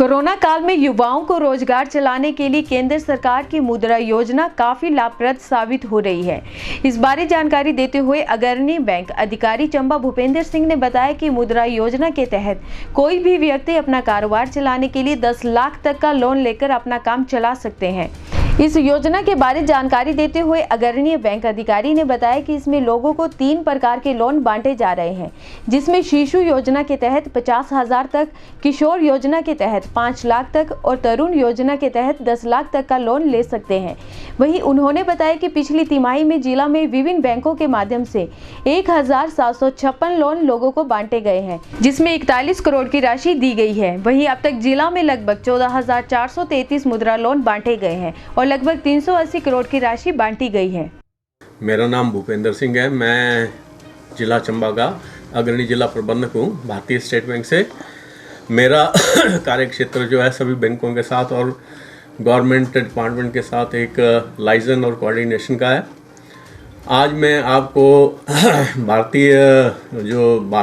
Corona काल में युवाओं को रोजगार चलाने के लिए केंद्र सरकार की मुद्रा योजना काफी लाभप्रद साबित हो रही है। इस बारे जानकारी देते हुए अग्रणी बैंक अधिकारी चंबा भूपेंद्र सिंह ने बताया कि मुद्रा योजना के तहत कोई भी व्यक्ति अपना कारोबार चलाने के लिए 10 लाख तक का लोन लेकर अपना काम चला सकते हैं। इस योजना के बारे जानकारी देते हुए अग्रणी बैंक अधिकारी ने बताया कि इसमें लोगों को 3 प्रकार के लोन बांटे जा रहे हैं, जिसमें शिशु योजना के तहत 50,000 तक, किशोर योजना के तहत 5 लाख तक और तरुण योजना के तहत 10 लाख तक का लोन ले सकते हैं। वहीं उन्होंने बताया कि पिछली तिमाही में जिला में विभिन्न बैंकों के माध्यम से 1,756 लोन लोगों को बांटे गए हैं, जिसमें 41 करोड़ की राशि दी गई है। वहीं अब तक जिला में लगभग 14,433 मुद्रा लोन बांटे गए हैं और लगभग 380 करोड़ की राशि बांटी गई है। मेरा नाम भूपेंद्र सिंह है। मैं जिला चंबा का अग्रणी जिला प्रबंधक हूँ भारतीय स्टेट बैंक से। मेरा कार्य क्षेत्र जो है सभी बैंकों के साथ और गवर्नमेंट डिपार्टमेंट के साथ एक लाइजन और कोऑर्डिनेशन का है। आज मैं आपको भारत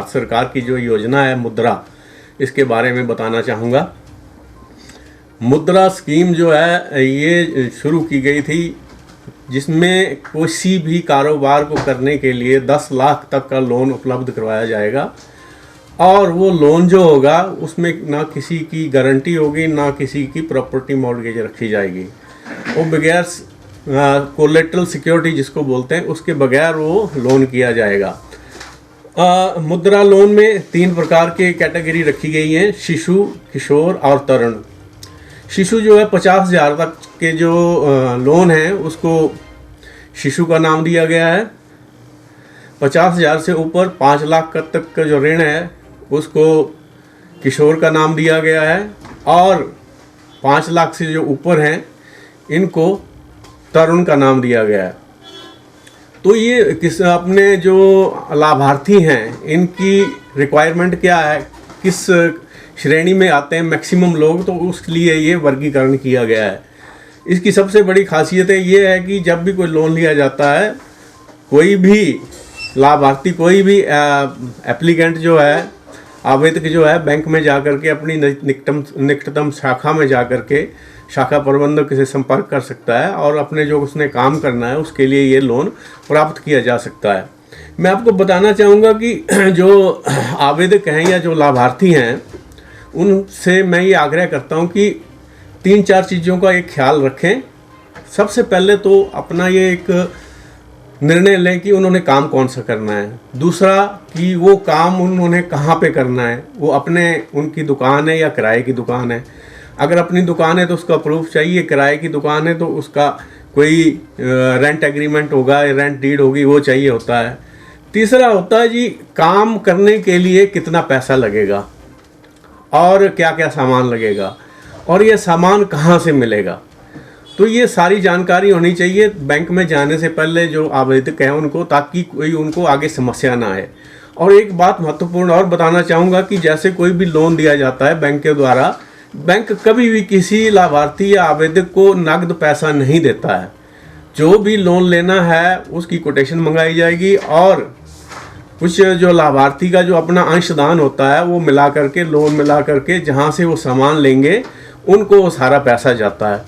सरकार की जो योजना है मुद्रा, इसके बारे में बताना चाहूँगा। मुद्रा स्कीम जो है ये शुरू की गई थी, जिसमें किसी भी कारोबार को करने के लिए 10 लाख तक का लोन उपलब्ध करवाया जाएगा और वो लोन जो होगा उसमें ना किसी की गारंटी होगी, ना किसी की प्रॉपर्टी मॉर्गेज रखी जाएगी। वो बगैर कोलेटरल सिक्योरिटी जिसको बोलते हैं, उसके बगैर वो लोन किया जाएगा। मुद्रा लोन में 3 प्रकार के कैटेगरी रखी गई हैं, शिशु, किशोर और तरुण। शिशु जो है 50,000 तक के जो लोन हैं उसको शिशु का नाम दिया गया है। 50,000 से ऊपर 5 लाख तक का जो ऋण है उसको किशोर का नाम दिया गया है और 5 लाख से जो ऊपर हैं इनको तरुण का नाम दिया गया है। तो ये अपने जो लाभार्थी हैं इनकी रिक्वायरमेंट क्या है, किस श्रेणी में आते हैं मैक्सिमम लोग, तो उसके लिए ये वर्गीकरण किया गया है। इसकी सबसे बड़ी खासियत ये है कि जब भी कोई लोन लिया जाता है, कोई भी लाभार्थी, कोई भी एप्लीकेंट जो है, आवेदक जो है, बैंक में जाकर के अपनी निकटतम शाखा में जाकर के शाखा प्रबंधक से संपर्क कर सकता है और अपने जो उसने काम करना है उसके लिए ये लोन प्राप्त किया जा सकता है। मैं आपको बताना चाहूँगा कि जो आवेदक हैं या जो लाभार्थी हैं उनसे मैं ये आग्रह करता हूँ कि 3-4 चीज़ों का एक ख्याल रखें। सबसे पहले तो अपना ये एक निर्णय लें कि उन्होंने काम कौन सा करना है। दूसरा कि वो काम उन्होंने कहाँ पे करना है, वो उनकी दुकान है या किराए की दुकान है। अगर अपनी दुकान है तो उसका प्रूफ चाहिए, किराए की दुकान है तो उसका कोई रेंट एग्रीमेंट होगा, रेंट डीड होगी, वो चाहिए होता है। तीसरा होता है जी काम करने के लिए कितना पैसा लगेगा और क्या क्या सामान लगेगा और ये सामान कहाँ से मिलेगा। तो ये सारी जानकारी होनी चाहिए बैंक में जाने से पहले जो आवेदक हैं उनको, ताकि कोई उनको आगे समस्या ना आए। और एक बात महत्वपूर्ण और बताना चाहूँगा कि जैसे कोई भी लोन दिया जाता है बैंक के द्वारा, बैंक कभी भी किसी लाभार्थी या आवेदक को नकद पैसा नहीं देता है। जो भी लोन लेना है उसकी कोटेशन मंगाई जाएगी और कुछ जो लाभार्थी का जो अपना अंशदान होता है वो मिला करके, लोन मिला करके जहाँ से वो सामान लेंगे उनको वो सारा पैसा जाता है।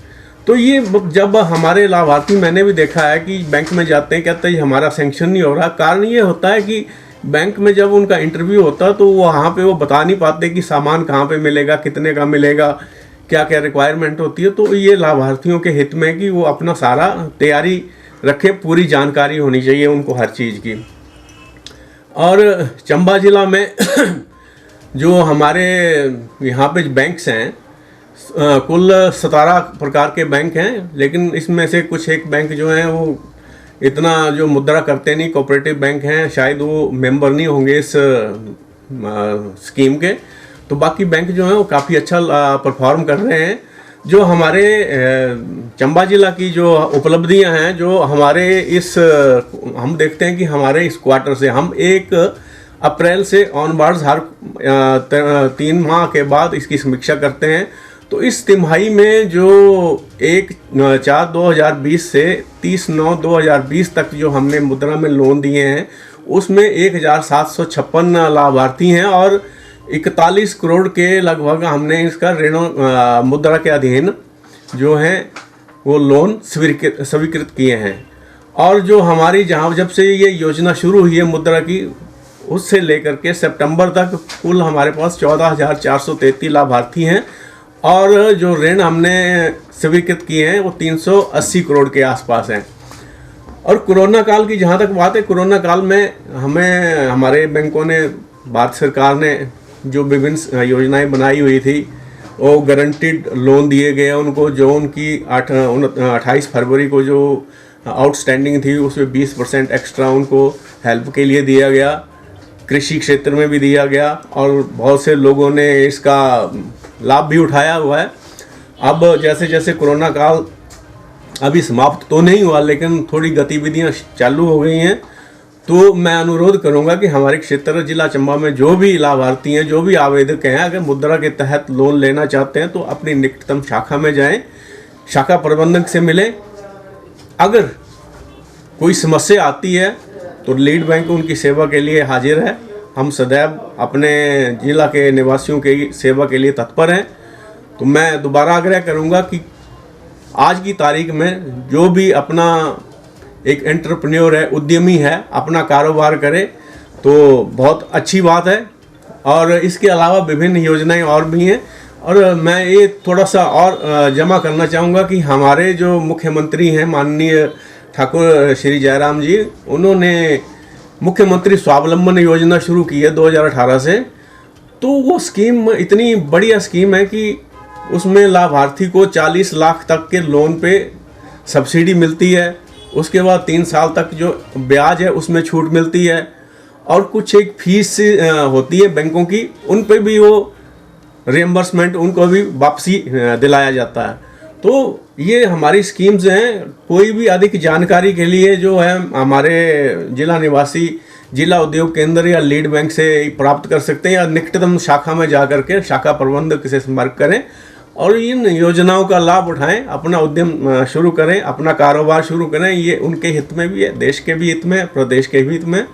तो ये जब हमारे लाभार्थी, मैंने भी देखा है कि बैंक में जाते हैं, कहते हैं हमारा सेंक्शन नहीं हो रहा। कारण ये होता है कि बैंक में जब उनका इंटरव्यू होता है तो वहाँ पे वो बता नहीं पाते कि सामान कहाँ पे मिलेगा, कितने का मिलेगा, क्या क्या रिक्वायरमेंट होती है। तो ये लाभार्थियों के हित में कि वो अपना सारा तैयारी रखें, पूरी जानकारी होनी चाहिए उनको हर चीज़ की। और चंबा ज़िला में जो हमारे यहाँ पे बैंक्स हैं, कुल 17 प्रकार के बैंक हैं, लेकिन इसमें से कुछ एक बैंक जो हैं वो इतना जो मुद्रा करते नहीं, कोऑपरेटिव बैंक हैं, शायद वो मेंबर नहीं होंगे इस स्कीम के। तो बाकी बैंक जो हैं वो काफ़ी अच्छा परफॉर्म कर रहे हैं। जो हमारे चंबा ज़िला की जो उपलब्धियां हैं, जो हमारे हम देखते हैं कि हमारे इस क्वार्टर से हम 1 अप्रैल से ऑनवर्ड्स हर 3 माह के बाद इसकी समीक्षा करते हैं। तो इस तिमाही में जो 1/4/2020 से 30/9/2020 तक जो हमने मुद्रा में लोन दिए हैं उसमें 1,756 लाभार्थी हैं और 41 करोड़ के लगभग हमने इसका ऋणों मुद्रा के अधीन जो है वो लोन स्वीकृत किए हैं। और जो हमारी जब से ये योजना शुरू हुई है मुद्रा की, उससे लेकर के सितंबर तक कुल हमारे पास 14,433 लाभार्थी हैं और जो ऋण हमने स्वीकृत किए हैं वो 380 करोड़ के आसपास हैं। और कोरोना काल की जहाँ तक बात है, कोरोना काल में हमें हमारे बैंकों ने, भारत सरकार ने जो विभिन्न योजनाएं बनाई हुई थी, वो गारंटीड लोन दिए गए उनको, जो उनकी 28 फरवरी को जो आउटस्टैंडिंग थी उसमें 20% एक्स्ट्रा उनको हेल्प के लिए दिया गया। कृषि क्षेत्र में भी दिया गया और बहुत से लोगों ने इसका लाभ भी उठाया हुआ है। अब जैसे जैसे कोरोना काल अभी समाप्त तो नहीं हुआ, लेकिन थोड़ी गतिविधियां चालू हो गई हैं, तो मैं अनुरोध करूंगा कि हमारे क्षेत्र जिला चंबा में जो भी लाभार्थी हैं, जो भी आवेदक हैं, अगर मुद्रा के तहत लोन लेना चाहते हैं तो अपनी निकटतम शाखा में जाएं, शाखा प्रबंधक से मिलें। अगर कोई समस्या आती है तो लीड बैंक उनकी सेवा के लिए हाजिर है। हम सदैव अपने जिला के निवासियों की सेवा के लिए तत्पर हैं। तो मैं दोबारा आग्रह करूंगा कि आज की तारीख में जो भी अपना एक एंटरप्रेन्योर है, उद्यमी है, अपना कारोबार करे तो बहुत अच्छी बात है। और इसके अलावा विभिन्न योजनाएं और भी हैं। और मैं ये थोड़ा सा और जमा करना चाहूँगा कि हमारे जो मुख्यमंत्री हैं माननीय ठाकुर श्री जयराम जी, उन्होंने मुख्यमंत्री स्वावलंबन योजना शुरू की है 2018 से। तो वो स्कीम इतनी बढ़िया स्कीम है कि उसमें लाभार्थी को 40 लाख तक के लोन पे सब्सिडी मिलती है। उसके बाद 3 साल तक जो ब्याज है उसमें छूट मिलती है और कुछ एक फीस होती है बैंकों की, उन पे भी वो रिएम्बर्समेंट उनको भी वापसी दिलाया जाता है। तो ये हमारी स्कीम्स हैं। कोई भी अधिक जानकारी के लिए जो है हमारे जिला निवासी जिला उद्योग केंद्र या लीड बैंक से प्राप्त कर सकते हैं या निकटतम शाखा में जा करके शाखा प्रबंधक से संपर्क करें और इन योजनाओं का लाभ उठाएं, अपना उद्यम शुरू करें, अपना कारोबार शुरू करें। ये उनके हित में भी है, देश के भी हित में, प्रदेश के भी हित में।